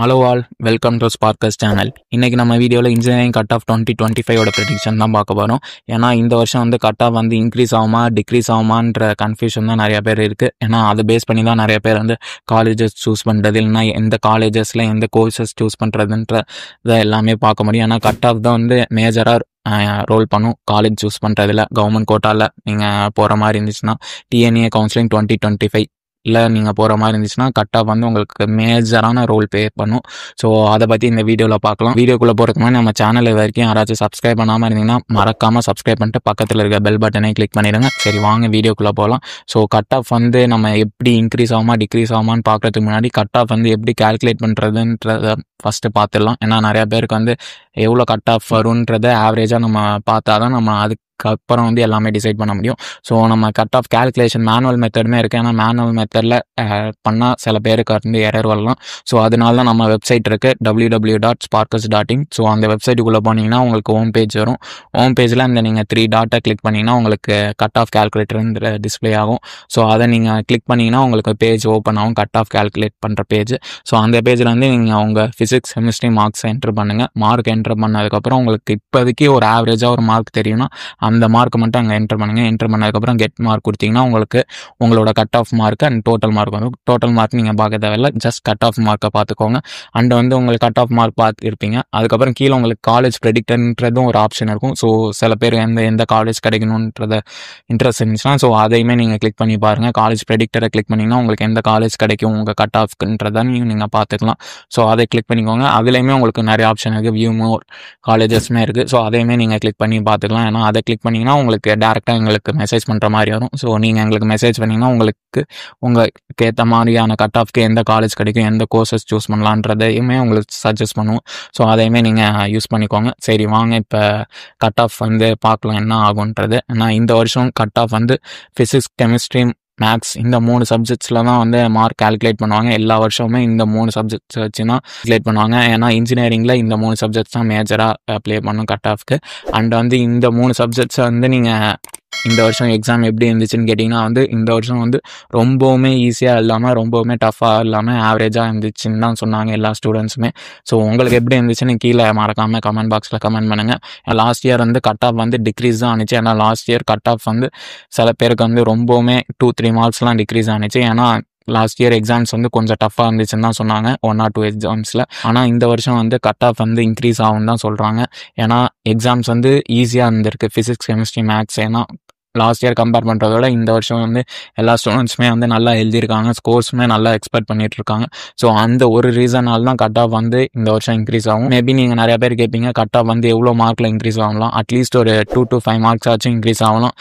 Hello all, welcome to ஸ்பார்க்கஸ் channel. இன்றைக்கி நம்ம வீடியோவில் இன்ஜினியரிங் கட் ஆஃப் 2025 ப்ரெடிக்ஷன் தான் பார்க்க போகிறோம். ஏன்னா இந்த வருஷம் வந்து கட் ஆஃப் வந்து இன்க்ரீஸ் ஆகுமா டிக்ரீஸ் ஆகுமான்ற கன்ஃபியூஷன் தான் நிறைய பேர் இருக்குது. ஏன்னா அதை பேஸ் பண்ணி தான் நிறைய பேர் வந்து காலேஜஸ் சூஸ் பண்ணுறது, இல்லைனா எந்த காலேஜஸில் எந்த கோர்சஸ் சூஸ் பண்ணுறதுன்றதை எல்லாமே பார்க்க முடியும். ஏன்னா கட் ஆஃப் தான் வந்து மேஜராக ரோல் பண்ணும் காலேஜ் சூஸ் பண்ணுறதுல. கவர்மெண்ட் கோட்டாவில் நீங்கள் போகிற மாதிரி இருந்துச்சுன்னா டிஎன்ஏ கவுன்சிலிங் 2025 இல்லை நீங்கள் போகிற மாதிரி இருந்துச்சுன்னா கட் ஆஃப் வந்து உங்களுக்கு மேஜரான ரோல் ப்ளே பண்ணும். ஸோ அதை பற்றி இந்த வீடியோவில் பார்க்கலாம். வீடியோக்குள்ளே போகிறதுக்கு முன்னாடி நம்ம சேனல் இது வரைக்கும் யாராச்சும் சப்ஸ்கிரைப் பண்ணாமல் இருந்தீங்கன்னா மறக்காமல் சப்ஸ்கிரைப் பண்ணிட்டு பக்கத்தில் இருக்க பெல் பட்டனை கிளிக் பண்ணிடுங்க. சரி, வாங்க வீடியோக்குள்ளே போகலாம். ஸோ கட் ஆஃப் வந்து நம்ம எப்படி இன்க்ரீஸ் ஆகுமா டிக்ரீஸ் ஆகுமான்னு பார்க்குறதுக்கு முன்னாடி கட் ஆஃப் வந்து எப்படி கால்குலேட் பண்ணுறதுன்றத ஃபஸ்ட்டு பார்த்துடலாம். ஏன்னா நிறையா பேருக்கு வந்து எவ்வளோ கட் ஆஃப் வரும்ன்றதை ஆவரேஜாக நம்ம பார்த்தா தான் நம்ம அதுக்கப்புறம் வந்து எல்லாமே டிசைட் பண்ண முடியும். ஸோ நம்ம கட் ஆஃப் கேல்குலேஷன் மேனுவல் மெத்தடுமே இருக்குது. ஏன்னா மேனுவல் மெத்தடில் பண்ணால் சில பேருக்கு வந்து எரர் வரலாம். ஸோ அதனால தான் நம்ம வெப்சைட் இருக்குது www.sparkers.in. ஸோ அந்த வெப்சைட்டுக்குள்ளே போனீங்கன்னா உங்களுக்கு ஹோம் பேஜ் வரும். ஹோம் பேஜில் அந்த நீங்கள் 3 டாட்டை கிளிக் பண்ணிங்கன்னா உங்களுக்கு கட் ஆஃப் கேல்குலேட்டர் டிஸ்பிளே ஆகும். ஸோ அதை நீங்கள் கிளிக் பண்ணிங்கன்னா உங்களுக்கு பேஜ் ஓப்பன் ஆகும், கட் ஆஃப் கேல்குலேட் பண்ணுற பேஜ். ஸோ அந்த பேஜில் வந்து நீங்கள் உங்கள் ஃபிசிக்ஸ் கெமிஸ்ட்ரி மார்க்ஸ் என்ட்ரு பண்ணுங்கள். மார்க் என்ட்ரு பண்ணதுக்கப்புறம் உங்களுக்கு இப்போதைக்கு ஒரு ஆவரேஜாக ஒரு மார்க் தெரியும்னா அந்த மார்க்கை மட்டும் அங்கே என்ட்ரு பண்ணுங்கள். என்ட்ரு பண்ணதுக்கப்புறம் கெட் மார்க் கொடுத்தீங்கன்னா உங்களுக்கு உங்களோட cut off mark and total mark வந்து டோட்டல் மார்க் நீங்கள் பார்க்க தேவையில்லை, ஜஸ்ட் கட் ஆஃப் மார்க்கை பார்த்துக்கோங்க. அண்ட் வந்து உங்களுக்கு கட் ஆஃப் மார்க் பார்த்துருப்பீங்க. அதுக்கப்புறம் கீழே உங்களுக்கு காலேஜ் ப்ரெடிக்டர்ன்றதும் ஒரு ஆப்ஷன் இருக்கும். ஸோ சில பேர் எந்த காலேஜ் கிடைக்கணுன்றத இன்ட்ரெஸ்ட் இருந்துச்சுன்னா ஸோ அதையுமே நீங்கள் கிளிக் பண்ணி பாருங்கள். காலேஜ் ப்ரெடிக்டரை கிளிக் பண்ணிங்கன்னா உங்களுக்கு எந்த காலேஜ் கிடைக்கும் உங்கள் கட் ஆஃப்ன்றதை நீங்கள் பார்த்துக்கலாம். ஸோ அதை கிளிக் பண்ணிக்கோங்க. அதுலேயுமே உங்களுக்கு நிறைய ஆப்ஷன் இருக்குது, வியூ மோர் காலேஜஸ்மே இருக்குது. ஸோ அதையுமே நீங்கள் கிளிக் பண்ணி பார்த்துக்கலாம். ஏன்னா அதை கிளிக் பண்ணிங்கன்னா உங்களுக்கு டேரெக்டாக எங்களுக்கு மெசேஜ் பண்ணுற மாதிரி வரும். ஸோ நீங்கள் எங்களுக்கு மெசேஜ் பண்ணிங்கன்னா உங்களுக்கு ஏற்ற மாதிரியான கட் ஆஃப்க்கு எந்த காலேஜ் கிடைக்கும், எந்த கோர்சஸ் சூஸ் பண்ணலான்றதையுமே உங்களுக்கு சஜஸ்ட் பண்ணுவோம். ஸோ அதையுமே நீங்கள் யூஸ் பண்ணிக்கோங்க. சரி, வாங்க இப்போ கட் ஆஃப் வந்து பார்க்கலாம் என்ன ஆகுன்றது. ஏன்னா இந்த வருஷம் கட் ஆஃப் வந்து ஃபிசிக்ஸ் கெமிஸ்ட்ரி மேக்ஸ் இந்த 3 சப்ஜெக்ட்ஸில் தான் வந்து மார்க் கால்குலேட் பண்ணுவாங்க. எல்லா வருஷமுமே இந்த 3 சப்ஜெக்ட்ஸ் வச்சு தான் கால்குலேட் பண்ணுவாங்க. ஏன்னா இன்ஜினியரிங்கில் இந்த 3 சப்ஜெக்ட்ஸ் தான் மேஜராக ப்ளே பண்ணும் கட் ஆஃப்க்கு. அண்ட் வந்து இந்த 3 சப்ஜெக்ட்ஸை வந்து நீங்கள் இந்த வருஷம் எக்ஸாம் எப்படி இருந்துச்சுன்னு கேட்டிங்கன்னா வந்து இந்த வருஷம் வந்து ரொம்பவுமே ஈஸியாக இல்லாமல் ரொம்பவுமே டஃப்பாக இல்லாமல் ஆவரேஜாக இருந்துச்சுன்னு தான் சொன்னாங்க எல்லா ஸ்டூடெண்ட்ஸுமே. ஸோ உங்களுக்கு எப்படி இருந்துச்சுன்னு கீழே மறக்காமல் கமெண்ட் பாக்ஸில் கமெண்ட் பண்ணுங்கள். லாஸ்ட் இயர் வந்து கட் ஆஃப் வந்து டிக்ரீஸ் தான் ஆனிச்சு. ஏன்னா லாஸ்ட் இயர் கட் ஆஃப் வந்து சில பேருக்கு வந்து ரொம்பவுமே 2-3 மார்க்ஸ்லாம் டிக்ரீஸ் ஆனிச்சு. ஏன்னா லாஸ்ட் இயர் எக்ஸாம்ஸ் வந்து கொஞ்சம் டஃப்பாக இருந்துச்சுன்னு தான் சொன்னாங்க 1 or 2 எக்ஸாம்ஸில். ஆனால் இந்த வருஷம் வந்து கட் ஆஃப் வந்து இன்க்ரீஸ் ஆகும்னு தான் சொல்கிறாங்க. ஏன்னா எக்ஸாம்ஸ் வந்து ஈஸியாக இருந்திருக்கு ஃபிசிக்ஸ் கெமிஸ்ட்ரி மேக்ஸ். ஏன்னா லாஸ்ட் இயர் கம்பேர் பண்ணுறதோட இந்த வருஷம் வந்து எல்லா ஸ்டூடெண்ட்ஸுமே வந்து நல்லா எழுதியிருக்காங்க, ஸ்கோர்ஸுமே நல்லா எக்ஸ்பெக்ட் பண்ணிட்டு இருக்காங்க. ஸோ அந்த ஒரு ரீசனால் தான் கட் ஆஃப் வந்து இந்த வருஷம் இன்க்ரீஸ் ஆகும். மேபி நீங்கள் நிறைய பேர் கேட்பீங்க கட் ஆஃப் வந்து எவ்வளோ மார்க்கில் இன்க்ரீஸ் ஆகலாம், அட்லீஸ்ட் ஒரு 2 to 5 மார்க்ஸ் ஆச்சும் இன்க்ரீஸ் ஆகலாம்.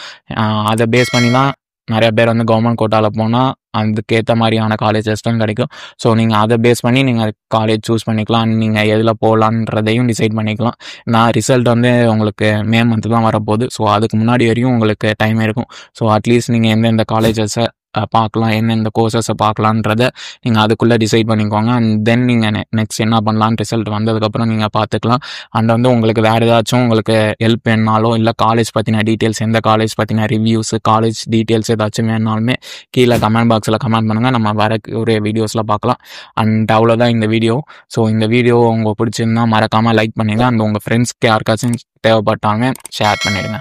அதை பேஸ் பண்ணி தான் நிறைய பேர் வந்து கவர்மெண்ட் கோட்டாவில் போனால் அதுக்கேற்ற மாதிரியான காலேஜஸ் தான் கிடைக்கும். ஸோ நீங்கள் அதை பேஸ் பண்ணி நீங்கள் காலேஜ் சூஸ் பண்ணிக்கலாம், நீங்கள் எதில் போகலான்றதையும் டிசைட் பண்ணிக்கலாம். நான் ரிசல்ட் வந்து உங்களுக்கு மே மந்த் தான் வரப்போகுது. ஸோ அதுக்கு முன்னாடி வரையும் உங்களுக்கு டைம் இருக்கும். ஸோ அட்லீஸ்ட் நீங்கள் எந்தெந்த காலேஜஸை பார்க்கலாம், எந்தெந்த கோர்சஸை பார்க்கலான்றதை நீங்கள் அதுக்குள்ளே டிசைட் பண்ணிக்கோங்க. அண்ட் தென் நீங்கள் நெக்ஸ்ட் என்ன பண்ணலான்னு ரிசல்ட் வந்ததுக்கப்புறம் நீங்கள் பார்த்துக்கலாம். அண்ட் வந்து உங்களுக்கு வேறு ஏதாச்சும் உங்களுக்கு ஹெல்ப் வேணாலும் இல்லை காலேஜ் பற்றின டீட்டெயில்ஸ், எந்த காலேஜ் பற்றின ரிவ்யூஸு, காலேஜ் டீட்டெயில்ஸ் ஏதாச்சும் வேணாலுமே கீழே கமெண்ட் பாக்ஸில் கமெண்ட் பண்ணுங்கள். நம்ம வர ஒரு வீடியோஸில் பார்க்கலாம். அண்ட் அவ்வளோதான் இந்த வீடியோ. ஸோ இந்த வீடியோ உங்களுக்கு பிடிச்சிருந்தா மறக்காமல் லைக் பண்ணுங்கள். அண்ட் உங்கள் ஃப்ரெண்ட்ஸ்க்கு யாருக்காச்சும் தேவைப்பட்டாங்க ஷேர் பண்ணிடுங்க.